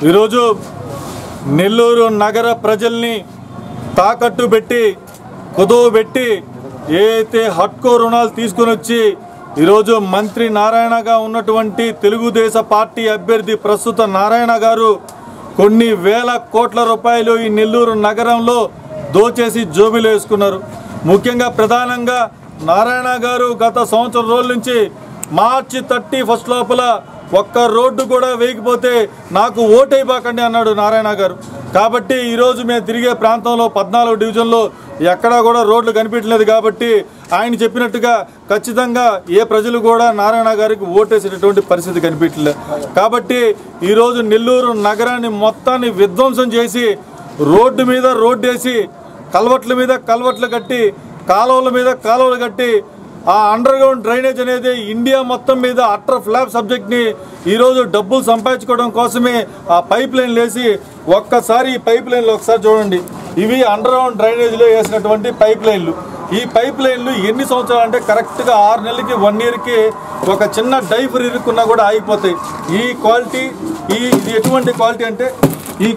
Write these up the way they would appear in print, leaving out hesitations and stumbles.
ఈరోజు నెల్లూరు నగర ప్రజల్ని తాకట్టు పెట్టి కుదవబెట్టి ఏదైతే హట్కో రుణాలు తీసుకొని వచ్చి ఈరోజు మంత్రి నారాయణగా ఉన్నటువంటి తెలుగుదేశ పార్టీ అభ్యర్థి ప్రస్తుత నారాయణ గారు కొన్ని వేల కోట్ల రూపాయలు ఈ నెల్లూరు నగరంలో దోచేసి జోబిలో వేసుకున్నారు. ముఖ్యంగా ప్రధానంగా నారాయణ గారు గత సంవత్సరం రోజుల నుంచి మార్చి 31 లోపల ఒక్క రోడ్డు కూడా వేయకపోతే నాకు ఓటైపోకండి అన్నాడు నారాయణ గారు. కాబట్టి ఈరోజు మేము తిరిగే ప్రాంతంలో 14 డివిజన్లో ఎక్కడా కూడా రోడ్లు కనిపించలేదు. కాబట్టి ఆయన చెప్పినట్టుగా ఖచ్చితంగా ఏ ప్రజలు కూడా నారాయణ గారికి ఓటేసేటటువంటి పరిస్థితి కనిపించలేదు. కాబట్టి ఈరోజు నెల్లూరు నగరాన్ని మొత్తాన్ని విధ్వంసం చేసి రోడ్డు మీద రోడ్డు వేసి కల్వర్ట్ల మీద కల్వర్ట్లు కట్టి కాలువల మీద కాలువలు కట్టి ఆ అండర్ గ్రౌండ్ డ్రైనేజ్ అనేది ఇండియా మొత్తం మీద అట్టర్ ఫ్లాప్ సబ్జెక్ట్ని ఈరోజు డబ్బులు సంపాదించుకోవడం కోసమే ఆ పైప్ లైన్లు వేసి ఒక్కసారి ఈ పైప్ లైన్లు ఒకసారి చూడండి. ఇవి అండర్ గ్రౌండ్ డ్రైనేజ్లో వేసినటువంటి పైప్ లైన్లు. ఈ పైప్ లైన్లు ఎన్ని సంవత్సరాలు అంటే కరెక్ట్గా 6 నెలలకి 1 ఇయర్కి ఒక చిన్న డైఫర్ ఇరుక్కున్నా కూడా ఆగిపోతాయి. ఈ క్వాలిటీ ఇది ఎటువంటి క్వాలిటీ అంటే ఈ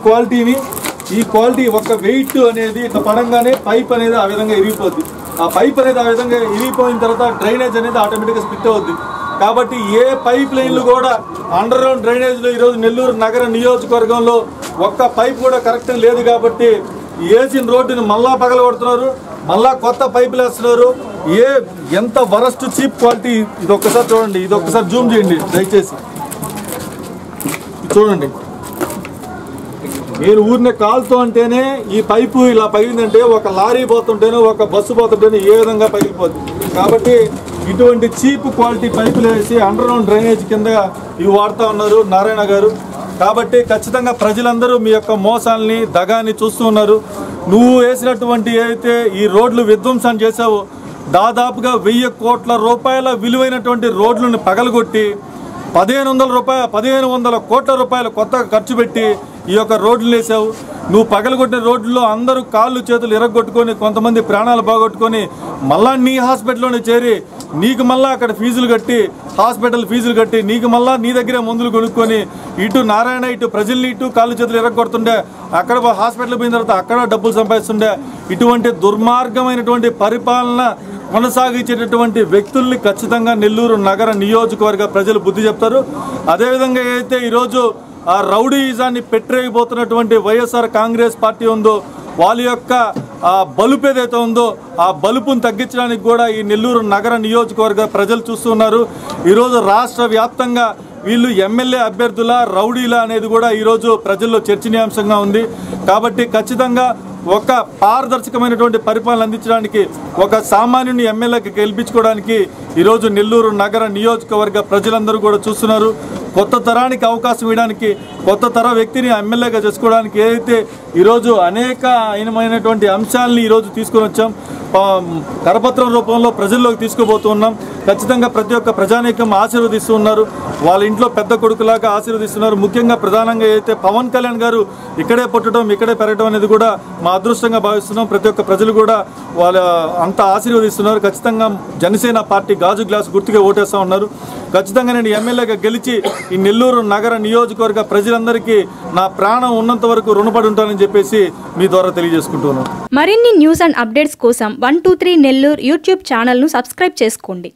క్వాలిటీ ఒక వెయిట్ అనేది ఇట్లా పడంగానే పైప్ అనేది ఆ విధంగా ఇరిగిపోద్ది. ఆ పైప్ అనేది ఆ విధంగా ఇరిగిపోయిన తర్వాత డ్రైనేజ్ అనేది ఆటోమేటిక్గా స్ప్లిట్ అవుద్ది. కాబట్టి ఏ పైప్ లైన్లు కూడా అండర్ గ్రౌండ్ డ్రైనేజ్లో ఈరోజు నెల్లూరు నగర నియోజకవర్గంలో ఒక్క పైప్ కూడా కరెక్ట్ లేదు. కాబట్టి వేసిన రోడ్డుని మళ్ళా పగలగొడుతున్నారు, మళ్ళా కొత్త పైపులు వేస్తున్నారు. ఎంత వరస్ట్ చీప్ క్వాలిటీ. ఇది ఒక్కసారి చూడండి, ఇది ఒక్కసారి జూమ్ చేయండి దయచేసి చూడండి. నేను ఊరినే కాలుతో అంటేనే ఈ పైపు ఇలా పగిలిందంటే ఒక లారీ పోతుంటేనే ఒక బస్సు పోతుంటేనే ఏ విధంగా పగిలిపోతుంది. కాబట్టి ఇటువంటి చీప్ క్వాలిటీ పైపులు వేసి అండర్ గ్రౌండ్ డ్రైనేజ్ కింద ఇవి వాడుతూ ఉన్నారు నారాయణ గారు. కాబట్టి ఖచ్చితంగా ప్రజలందరూ మీ యొక్క మోసాలని దగాన్ని చూస్తూ ఉన్నారు. నువ్వు వేసినటువంటి ఏదైతే ఈ రోడ్లు విధ్వంసం చేసావో దాదాపుగా 1000 కోట్ల రూపాయల విలువైనటువంటి రోడ్లను పగలగొట్టి 1500 కోట్ల రూపాయలు కొత్తగా ఖర్చు పెట్టి ఈ యొక్క రోడ్లు వేసావు. నువ్వు పగలగొట్టిన రోడ్లలో అందరూ కాళ్ళు చేతులు ఇరగొట్టుకొని కొంతమంది ప్రాణాలు బాగొట్టుకొని మళ్ళా నీ హాస్పిటల్లోనే చేరి నీకు మళ్ళీ అక్కడ ఫీజులు కట్టి హాస్పిటల్ ఫీజులు కట్టి నీకు మళ్ళీ నీ దగ్గరే మందులు కొనుక్కొని ఇటు నారాయణ ఇటు ప్రజల్ని ఇటు కాళ్ళు చేతులు ఇరగొడుతుండే, అక్కడ హాస్పిటల్ పోయిన తర్వాత అక్కడ డబ్బులు సంపాదిస్తుండే. ఇటువంటి దుర్మార్గమైనటువంటి పరిపాలన కొనసాగించేటటువంటి వ్యక్తుల్ని ఖచ్చితంగా నెల్లూరు నగర నియోజకవర్గ ప్రజలు బుద్ధి చెప్తారు. అదేవిధంగా ఏదైతే ఈరోజు ఆ రౌడీయిజాన్ని పెట్టరేయబోతున్నటువంటి వైఎస్ఆర్ కాంగ్రెస్ పార్టీ ఉందో వాళ్ళ యొక్క ఆ బలుపు ఏదైతే ఉందో ఆ బలుపును తగ్గించడానికి కూడా ఈ నెల్లూరు నగర నియోజకవర్గ ప్రజలు చూస్తున్నారు. ఈరోజు రాష్ట్ర వ్యాప్తంగా వీళ్ళు ఎమ్మెల్యే అభ్యర్థుల రౌడీల అనేది కూడా ఈరోజు ప్రజల్లో చర్చనీయాంశంగా ఉంది. కాబట్టి ఖచ్చితంగా ఒక పారదర్శకమైనటువంటి పరిపాలన అందించడానికి ఒక సామాన్యుని ఎమ్మెల్యేకి గెలిపించుకోవడానికి ఈరోజు నెల్లూరు నగర నియోజకవర్గ ప్రజలందరూ కూడా చూస్తున్నారు. కొత్త తరానికి అవకాశం ఇవ్వడానికి కొత్త తర వ్యక్తిని ఎమ్మెల్యేగా చేసుకోవడానికి ఏదైతే ఈరోజు అనేకమైనటువంటి అంశాలని ఈరోజు తీసుకొని వచ్చాం, కరపత్రం రూపంలో ప్రజల్లోకి తీసుకుపోతున్నాం. ఖచ్చితంగా ప్రతి ఒక్క ప్రజానీకం ఆశీర్వదిస్తూ ఉన్నారు, వాళ్ళ ఇంట్లో పెద్ద కొడుకులాగా ఆశీర్వదిస్తున్నారు. ముఖ్యంగా ప్రధానంగా అయితే పవన్ కళ్యాణ్ గారు ఇక్కడే పుట్టడం ఇక్కడే పెరగడం అనేది కూడా మా అదృష్టంగా భావిస్తున్నాం. ప్రతి ఒక్క ప్రజలు కూడా వాళ్ళ అంతా ఆశీర్వదిస్తున్నారు. ఖచ్చితంగా జనసేన పార్టీ గాజు గ్లాస్ గుర్తుగా ఓటేస్తూ ఉన్నారు. ఖచ్చితంగా నేను ఎమ్మెల్యేగా గెలిచి ఈ నెల్లూరు నగర నియోజకవర్గ ప్రజలందరికీ నా ప్రాణం ఉన్నంత వరకు రుణపడి ఉంటానని చెప్పేసి మీ ద్వారా తెలియజేసుకుంటున్నాను. మరిన్ని న్యూస్ అండ్ అప్డేట్స్ కోసం 123 నెల్లూరు యూట్యూబ్ ఛానల్ను సబ్స్క్రైబ్ చేసుకోండి.